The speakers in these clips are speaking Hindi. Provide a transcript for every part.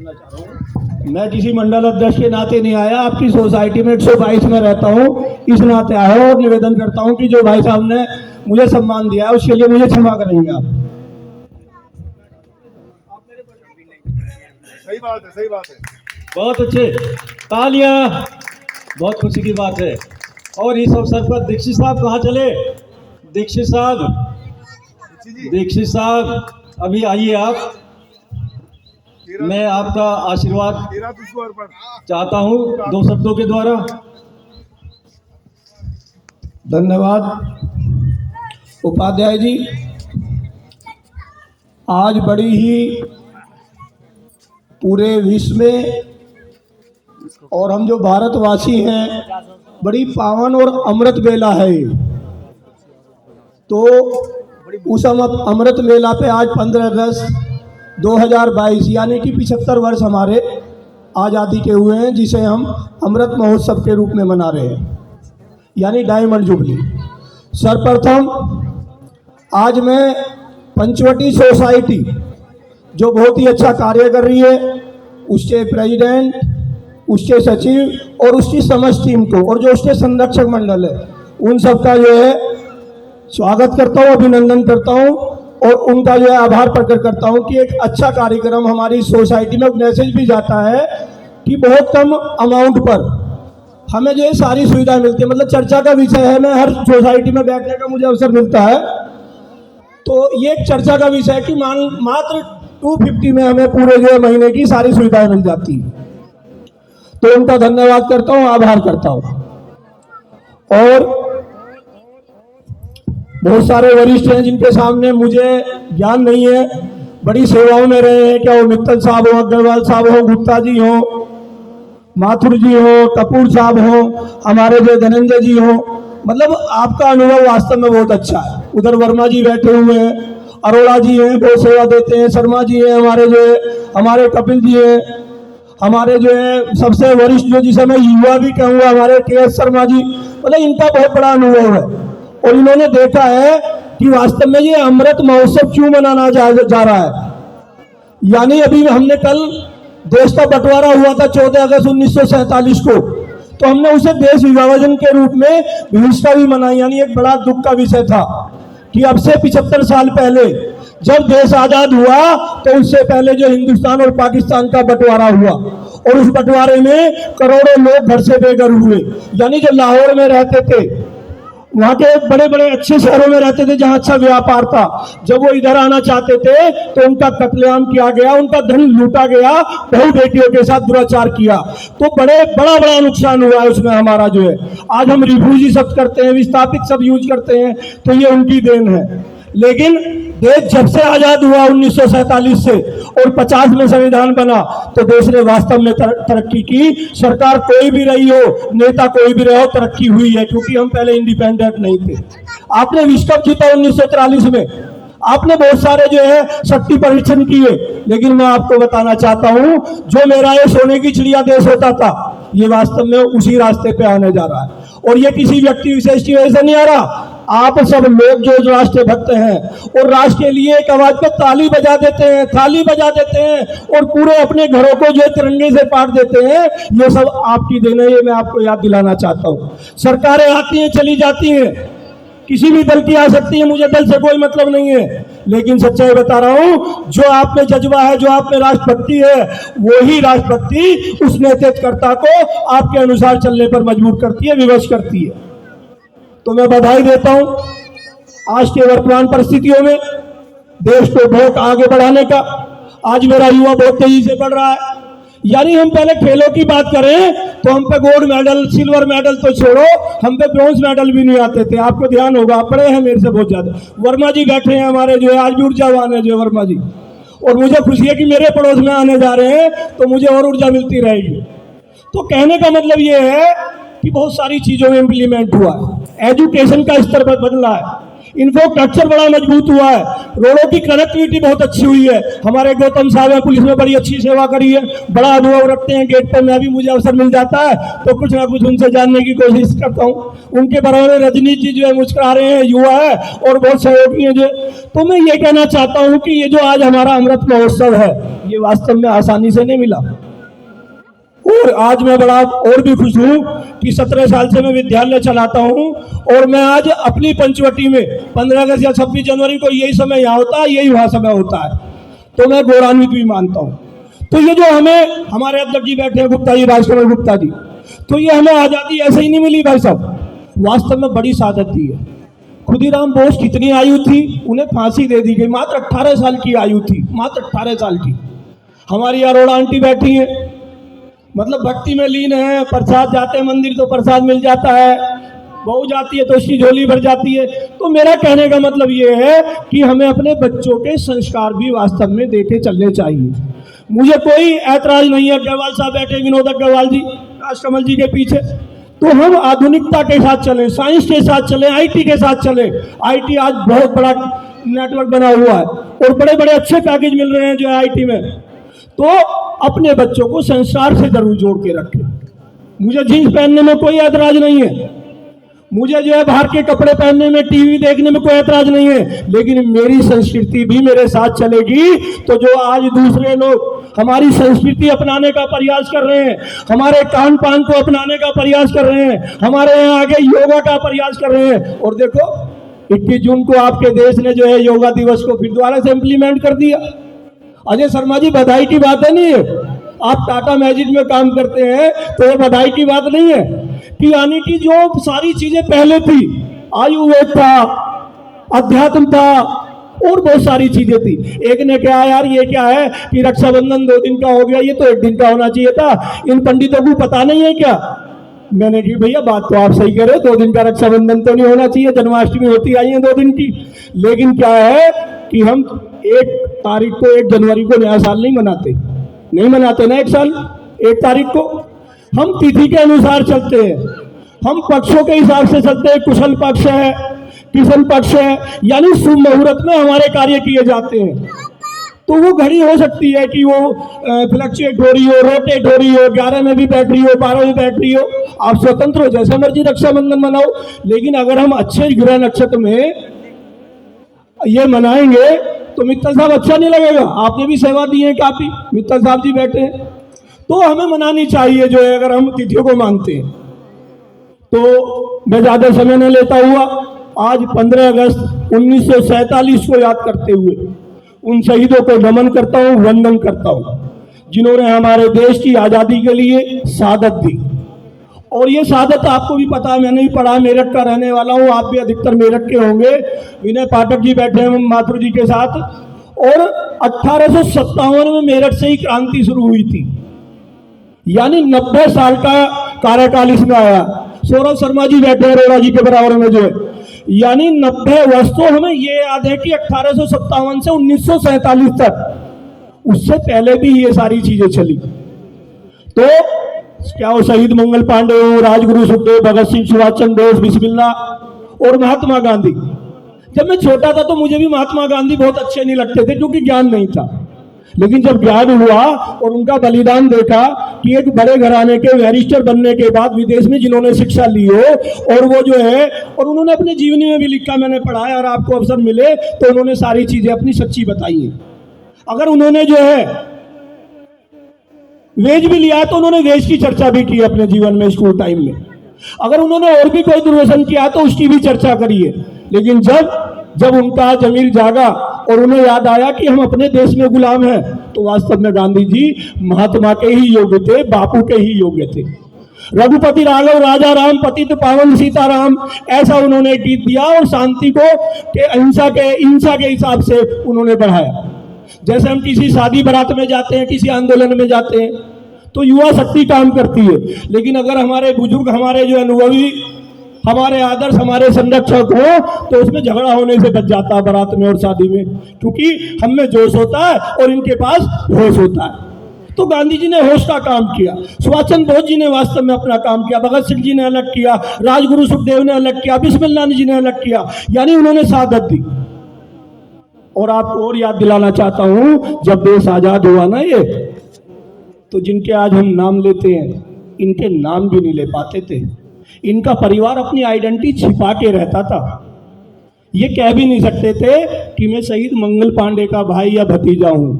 करना चाह रहा हूँ। मैं किसी मंडल अध्यक्ष के नाते नहीं आया, आपकी सोसाइटी में 122 में रहता हूँ, इस नाते आया हूँ और निवेदन करता हूँ कि जो भाई साहब ने मुझे सम्मान दिया है उसके लिए मुझे क्षमा करेंगे आप। सही बात है, सही बात है। बहुत अच्छे, तालियां, बहुत खुशी की बात है। और इस अवसर पर दीक्षित साहब कहाँ चले? दीक्षित साहब अभी आइए आप। मैं आपका आशीर्वाद चाहता हूँ 2 शब्दों के द्वारा। धन्यवाद उपाध्याय जी। आज बड़ी ही पूरे विश्व में और हम जो भारतवासी हैं बड़ी पावन और अमृत मेला है। तो उस अमृत मेला पे आज 15 अगस्त 2022 यानी कि 75 वर्ष हमारे आज़ादी के हुए हैं, जिसे हम अमृत महोत्सव के रूप में मना रहे हैं, यानी डायमंड जुबली। सर्वप्रथम आज मैं पंचवटी सोसाइटी जो बहुत ही अच्छा कार्य कर रही है, उसके प्रेसिडेंट, उसके सचिव और उसकी समस्त टीम को और जो उसके संरक्षक मंडल है उन सबका जो है स्वागत करता हूँ, अभिनंदन करता हूँ और उनका जो है आभार प्रकट करता हूँ कि एक अच्छा कार्यक्रम हमारी सोसाइटी में मैसेज भी जाता है कि बहुत कम अमाउंट पर हमें जो है सारी सुविधाएं मिलती है। मतलब चर्चा का विषय है, मैं हर सोसाइटी में बैठने का मुझे अवसर मिलता है, तो ये एक चर्चा का विषय है कि मात्र 250 में हमें पूरे जो महीने की सारी सुविधाएं मिल जाती है। तो उनका धन्यवाद करता हूँ, आभार करता हूँ। और बहुत सारे वरिष्ठ हैं जिनके सामने मुझे ज्ञान नहीं है, बड़ी सेवाओं में रहे हैं, क्या वो मित्तल साहब हो, अग्रवाल साहब हो, गुप्ता जी हो, माथुर जी हो, कपूर साहब हो, हमारे जो धनंजय जी हो, मतलब आपका अनुभव वास्तव में बहुत अच्छा है। उधर वर्मा जी बैठे हुए हैं, अरोड़ा जी हैं, बहुत सेवा देते हैं, शर्मा जी हैं, हमारे जो है हमारे कपिल जी हैं, हमारे जो है सबसे वरिष्ठ जो जिसे मैं युवा भी कहूँगा हमारे के.एस. शर्मा जी, मतलब इनका बहुत बड़ा अनुभव है और इन्होंने देखा है कि वास्तव में ये अमृत महोत्सव क्यों मनाना जा रहा है। यानी अभी हमने कल देश का बंटवारा हुआ था 14 अगस्त 1947 को, तो हमने उसे देश विभाजन के रूप में विविधता भी मनाई, यानी एक बड़ा दुख का विषय था कि अब से 75 साल पहले जब देश आजाद हुआ तो उससे पहले जो हिंदुस्तान और पाकिस्तान का बंटवारा हुआ और उस बंटवारे में करोड़ों लोग घर से बेघर हुए। यानी जो लाहौर में रहते थे, वहां के बड़े बड़े अच्छे शहरों में रहते थे जहां अच्छा व्यापार था, जब वो इधर आना चाहते थे तो उनका कत्लेआम किया गया, उनका धन लूटा गया, बहु बेटियों के साथ दुराचार किया, तो बड़ा नुकसान हुआ है उसमें हमारा जो है। आज हम रिफ्यूजी शब्द करते हैं, विस्थापित शब्द यूज करते हैं, तो ये उनकी देन है। लेकिन देश जब से आजाद हुआ 1947 से और 50 में संविधान बना तो देश ने वास्तव में तरक्की की। सरकार कोई भी रही हो, नेता कोई भी रहे हो, तरक्की हुई है, क्योंकि हम पहले इंडिपेंडेंट नहीं थे। आपने विश्व कप जीता 1943 में, आपने बहुत सारे जो है शक्ति परीक्षण किए, लेकिन मैं आपको बताना चाहता हूं जो मेरा ये सोने की चिड़िया देश होता था ये वास्तव में उसी रास्ते पे आने जा रहा है। और ये किसी व्यक्ति विशेष की वजह से नहीं आ रहा, आप सब लोग जो राष्ट्र भक्त हैं और राष्ट्र के लिए एक आवाज पे ताली बजा देते हैं, थाली बजा देते हैं और पूरे अपने घरों को जो तिरंगे से पाट देते हैं, ये सब आपकी देन है, ये मैं आपको याद दिलाना चाहता हूँ। सरकारें आती हैं चली जाती हैं, किसी भी दल की आ सकती है, मुझे दल से कोई मतलब नहीं है, लेकिन सच्चाई बता रहा हूं, जो आप में जज्बा है, जो आप में राष्ट्रभक्ति है, वही राष्ट्रभक्ति उस नेतृत्वकर्ता को आपके अनुसार चलने पर मजबूर करती है, विवश करती है। तो मैं बधाई देता हूं आज के वर्तमान परिस्थितियों में देश को बहुत आगे बढ़ाने का। आज मेरा युवा बहुत तेजी से बढ़ रहा है, यानी हम पहले खेलों की बात करें तो हम पे गोल्ड मेडल, सिल्वर मेडल तो छोड़ो, हम पे ब्रॉन्ज मेडल भी नहीं आते थे। आपको ध्यान होगा, पढ़े हैं मेरे से बहुत ज्यादा। वर्मा जी बैठे हैं हमारे जो है, आज भी ऊर्जावान है जो वर्मा जी, और मुझे खुशी है कि मेरे पड़ोस में आने जा रहे हैं तो मुझे और ऊर्जा मिलती रहेगी। तो कहने का मतलब ये है कि बहुत सारी चीजों में इम्प्लीमेंट हुआ है, एजुकेशन का स्तर बदला है, इंफ्रास्ट्रक्चर बड़ा मजबूत हुआ है, रोडों की कनेक्टिविटी बहुत अच्छी हुई है। हमारे गौतम साहब पुलिस में बड़ी अच्छी सेवा करी है, बड़ा अनुभव रखते हैं, गेट पर मैं भी मुझे अवसर मिल जाता है तो कुछ ना कुछ उनसे जानने की कोशिश करता हूँ। उनके बराबर रजनीश जी जो है मुस्कुरा रहे हैं, युवा है और बहुत सहयोगी है जो। तो मैं ये कहना चाहता हूँ कि ये जो आज हमारा अमृत महोत्सव है ये वास्तव में आसानी से नहीं मिला। और आज मैं बड़ा और भी खुश हूँ कि 17 साल से मैं विद्यालय चलाता हूँ और मैं आज अपनी पंचवटी में 15 अगस्त या 26 जनवरी को यही समय यहाँ होता है, यही वहाँ समय होता है, तो मैं गौरवान्वित भी मानता हूँ। तो ये जो हमें हमारे अध्यक्ष जी बैठे हैं गुप्ता जी, राजकमल गुप्ता जी, तो ये हमें आज़ादी ऐसे ही नहीं मिली भाई साहब, वास्तव में बड़ी सादत दी है। खुदीराम बोस कितनी आयु थी, उन्हें फांसी दे दी गई, मात्र 18 साल की आयु थी, मात्र 18 साल की। हमारी अरोड़ा आंटी बैठी है, मतलब भक्ति में लीन है, प्रसाद जाते हैं मंदिर तो प्रसाद मिल जाता है, बहू जाती है तो उसकी झोली भर जाती है। तो मेरा कहने का मतलब ये है कि हमें अपने बच्चों के संस्कार भी वास्तव में देके चलने चाहिए। मुझे कोई ऐतराज नहीं है, अग्रवाल साहब बैठे, विनोद अग्रवाल जी, राजकमल जी के पीछे, तो हम आधुनिकता के साथ चलें, साइंस के साथ चलें, आईटी के साथ चलें। आईटी आज बहुत बड़ा नेटवर्क बना हुआ है और बड़े बड़े अच्छे पैकेज मिल रहे हैं जो है आईटी में। तो अपने बच्चों को संस्कार से जरूर जोड़ के रखें। मुझे जीन्स पहनने में कोई ऐतराज नहीं है, मुझे जो है बाहर के कपड़े पहनने में, टीवी देखने में कोई ऐतराज नहीं है, लेकिन मेरी संस्कृति भी मेरे साथ चलेगी। तो जो आज दूसरे लोग हमारी संस्कृति अपनाने का प्रयास कर रहे हैं, हमारे खान पान को अपनाने का प्रयास कर रहे हैं, हमारे यहाँ आगे योगा का प्रयास कर रहे हैं, और देखो 21 जून को आपके देश ने जो है योगा दिवस को फिर दोबारा से इम्प्लीमेंट कर दिया। अजय शर्मा जी, बधाई की बात है नहीं है, आप टाटा मैजिक में काम करते हैं तो ये बधाई की बात नहीं है कि यानी कि जो सारी चीजें पहले थी, आयुर्वेद था, अध्यात्म था और बहुत सारी चीजें थी। एक ने कहा यार ये क्या है कि रक्षाबंधन 2 दिन का हो गया, ये तो 1 दिन का होना चाहिए था, इन पंडितों को पता नहीं है क्या? मैंने कहा भैया बात तो आप सही करे, 2 दिन का रक्षाबंधन तो नहीं होना चाहिए, जन्माष्टमी होती आई है 2 दिन की, लेकिन क्या है कि हम 1 तारीख को 1 जनवरी को नया साल नहीं मनाते ना, 1 साल 1 तारीख को हम तिथि के अनुसार चलते हैं, हम पक्षों के हिसाब से चलते हैं, कुशल पक्ष है, कृष्ण पक्ष है, यानी शुभ मुहूर्त में हमारे कार्य किए जाते हैं। तो वो घड़ी हो सकती है कि वो फ्लक्चुएट हो रही हो, रोटेट हो रही हो, 11 में भी बैठ रही हो, 12 में बैठ रही हो, आप स्वतंत्र हो, जैसे मर्जी रक्षाबंधन मनाओ। लेकिन अगर हम अच्छे ग्रह नक्षत्र में ये मनाएंगे तो मित्तल साहब अच्छा नहीं लगेगा। आपने भी सेवा दी है काफी, मित्तल साहब जी बैठे हैं, तो हमें मनानी चाहिए जो है, अगर हम तिथियों को मानते हैं। तो मैं ज्यादा समय न लेता हुआ आज 15 अगस्त 1947 को याद करते हुए उन शहीदों को नमन करता हूँ, वंदन करता हूँ, जिन्होंने हमारे देश की आज़ादी के लिए शहादत दी। और ये शहादत आपको भी पता है, मैंने भी पढ़ा, मेरठ का रहने वाला हूँ, आप भी अधिकतर मेरठ के होंगे। विनय पाठक जी बैठे हैं माथुर जी के साथ, और 1857 में मेरठ से ही क्रांति शुरू हुई थी, यानी 90 साल का कार्यकाल इसमें आया। सौरभ शर्मा जी बैठे हैं अरोड़ा जी के बराबर में जो है, यानी 90 वर्ष। तो हमें ये याद है कि 1857 से 1947 तक, उससे पहले भी ये सारी चीजें चली। तो क्या वो शहीद मंगल पांडे हो, राजगुरु सुखदेव, भगत सिंह, सुभाष चंद्र बोस, बिस्मिल्लाह और महात्मा गांधी। जब मैं छोटा था तो मुझे भी महात्मा गांधी बहुत अच्छे नहीं लगते थे, क्योंकि ज्ञान नहीं था। लेकिन जब ज्ञान हुआ और उनका बलिदान देखा कि एक बड़े घराने के बैरिस्टर बनने के बाद विदेश में जिन्होंने शिक्षा ली हो, और वो जो है, और उन्होंने अपने जीवनी में भी लिखा, मैंने पढ़ा है, और आपको अवसर मिले तो उन्होंने सारी चीजें अपनी सच्ची बताई है। अगर उन्होंने जो है वेज भी लिया तो उन्होंने वेज की चर्चा भी की अपने जीवन में स्कूल टाइम में। अगर उन्होंने और भी कोई दुर्व्यसन किया तो उसकी भी चर्चा करी है। लेकिन जब उनका जमीर जागा और उन्हें याद आया कि हम अपने देश में गुलाम हैं, तो वास्तव में गांधी जी महात्मा के ही योग्य थे, बापू के ही योग्य थे। रघुपति राघव राजा राम, पतित पावन सीताराम, ऐसा उन्होंने गीत दिया और शांति को के अहिंसा के हिसाब से उन्होंने बढ़ाया। जैसे हम किसी शादी बारात में जाते हैं, किसी आंदोलन में जाते हैं, तो युवा शक्ति काम करती है। लेकिन अगर हमारे बुजुर्ग, हमारे जो अनुभवी, हमारे आदर्श, हमारे संरक्षक हो, तो उसमें झगड़ा होने से बच जाता है बारात में और शादी में, क्योंकि हम में जोश होता है और इनके पास होश होता है। तो गांधी जी ने होश का काम किया, सुभाष चंद्र बोस जी ने वास्तव में अपना काम किया, भगत सिंह जी ने अलग किया, राजगुरु सुखदेव ने अलग किया, बिस्मिल्लाह जी ने अलग किया, यानी उन्होंने शहादत दी। और आपको और याद दिलाना चाहता हूं, जब देश आजाद हुआ ना ये, तो जिनके आज हम नाम लेते हैं, इनके नाम भी नहीं ले पाते थे। इनका परिवार अपनी आइडेंटिटी छिपा के रहता था। ये कह भी नहीं सकते थे कि मैं शहीद मंगल पांडे का भाई या भतीजा हूं।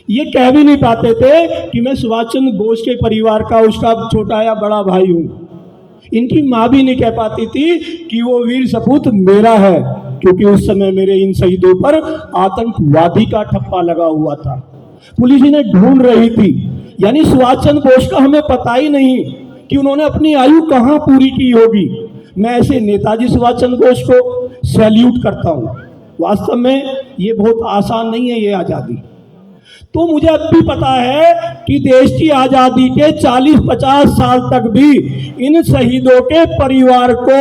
ये कह भी नहीं पाते थे कि मैं सुभाष चंद्र बोस के परिवार का उसका छोटा या बड़ा भाई हूं। इनकी माँ भी नहीं कह पाती थी कि वो वीर सपूत मेरा है, क्योंकि उस समय मेरे इन शहीदों पर आतंकवादी का ठप्पा लगा हुआ था। पुलिस इन्हें ढूंढ रही थी। यानी सुभाष चंद्र बोस का हमें पता ही नहीं कि उन्होंने अपनी आयु कहाँ पूरी की होगी। मैं ऐसे नेताजी सुभाष चंद्र बोस को सैल्यूट करता हूँ। वास्तव में ये बहुत आसान नहीं है ये आज़ादी। तो मुझे अब भी पता है कि देश की आज़ादी के 40-50 साल तक भी इन शहीदों के परिवार को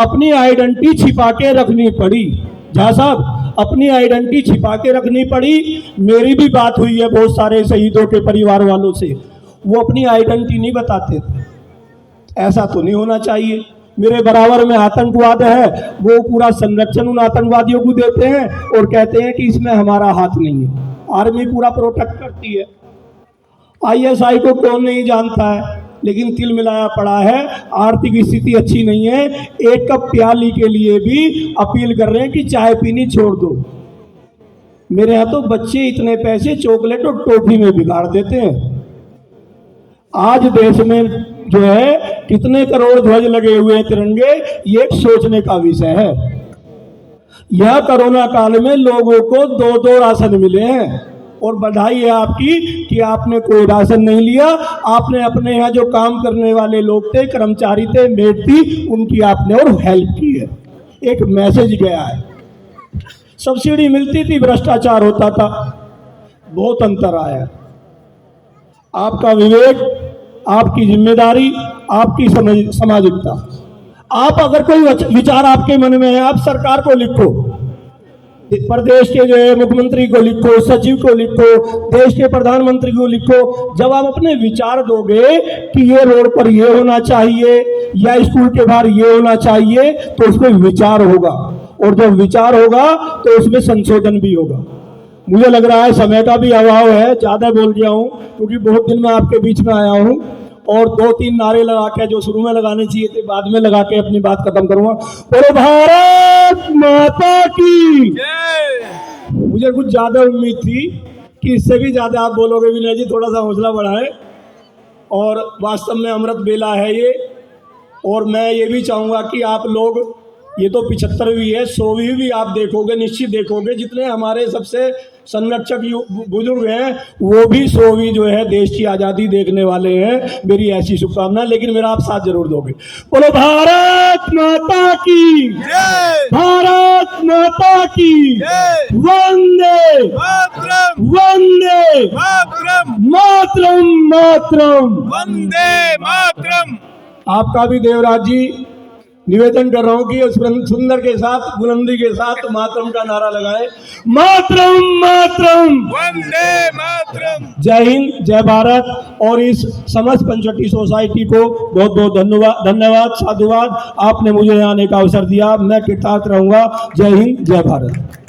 अपनी आइडेंटिटी छिपा के रखनी पड़ी। झा साहब, अपनी आइडेंटिटी छिपा के रखनी पड़ी। मेरी भी बात हुई है बहुत सारे शहीदों के परिवार वालों से, वो अपनी आइडेंटिटी नहीं बताते थे। ऐसा तो नहीं होना चाहिए। मेरे बराबर में आतंकवाद है, वो पूरा संरक्षण उन आतंकवादियों को देते हैं और कहते हैं कि इसमें हमारा हाथ नहीं है। आर्मी पूरा प्रोटेक्ट करती है। आईएसआई को कौन नहीं जानता है, लेकिन तिल मिलाया पड़ा है। आर्थिक स्थिति अच्छी नहीं है, एक कप प्याली के लिए भी अपील कर रहे हैं कि चाय पीनी छोड़ दो। मेरे यहाँ तो बच्चे इतने पैसे चॉकलेट और टॉफी में बिगाड़ देते हैं। आज देश में जो है कितने करोड़ ध्वज लगे हुए हैं तिरंगे, ये एक सोचने का विषय है। यह कोरोना काल में लोगों को 2-2 राशन मिले हैं, और बधाई है आपकी कि आपने कोई राशन नहीं लिया। आपने अपने यहाँ जो काम करने वाले लोग थे, कर्मचारी थे, मेट थी, उनकी आपने और हेल्प की है। एक मैसेज गया है। सब्सिडी मिलती थी, भ्रष्टाचार होता था, बहुत अंतर आया है। आपका विवेक, आपकी जिम्मेदारी, आपकी सामाजिकता। आप अगर कोई विचार आपके मन में है, आप सरकार को लिखो, प्रदेश के जो है मुख्यमंत्री को लिखो, सचिव को लिखो, देश के प्रधानमंत्री को लिखो। जब आप अपने विचार दोगे कि ये रोड पर ये होना चाहिए या स्कूल के बाहर ये होना चाहिए, तो उसमें विचार होगा, और जब विचार होगा तो उसमें संशोधन भी होगा। मुझे लग रहा है समय का भी अभाव है, ज्यादा बोल गया हूँ, क्योंकि बहुत दिन में आपके बीच में आया हूँ, और 2-3 नारे लगा के जो शुरू में लगाने चाहिए थे बाद में लगा के अपनी बात खत्म करूंगा। बोलो भारत माता की। मुझे कुछ ज्यादा उम्मीद थी कि इससे भी ज्यादा आप बोलोगे। विनय जी, थोड़ा सा हौसला बढ़ाएं। और वास्तव में अमृत बेला है ये, और मैं ये भी चाहूंगा कि आप लोग, ये तो 75वीं है, 100वीं भी आप देखोगे, निश्चित देखोगे। जितने हमारे सबसे संरक्षक बुजुर्ग हैं, वो भी 100वीं जो है देश की आज़ादी देखने वाले हैं। मेरी ऐसी शुभकामना, लेकिन मेरा आप साथ जरूर दोगे। बोलो भारत माता की, भारत माता की, वंदे वंदे मातरम, मातरम, वंदे मातरम। आपका भी देवराज जी निवेदन कर रहा हूं कि उस सुंदर के साथ, बुलंदी के साथ मातरम का नारा लगाए। मातरम, मातरम, वंदे मातरम। जय हिंद, जय भारत। और इस समस्त पंचवटी सोसाइटी को बहुत बहुत धन्यवाद, साधुवाद। आपने मुझे आने का अवसर दिया, मैं कृतज्ञ रहूंगा। जय हिंद, जय भारत।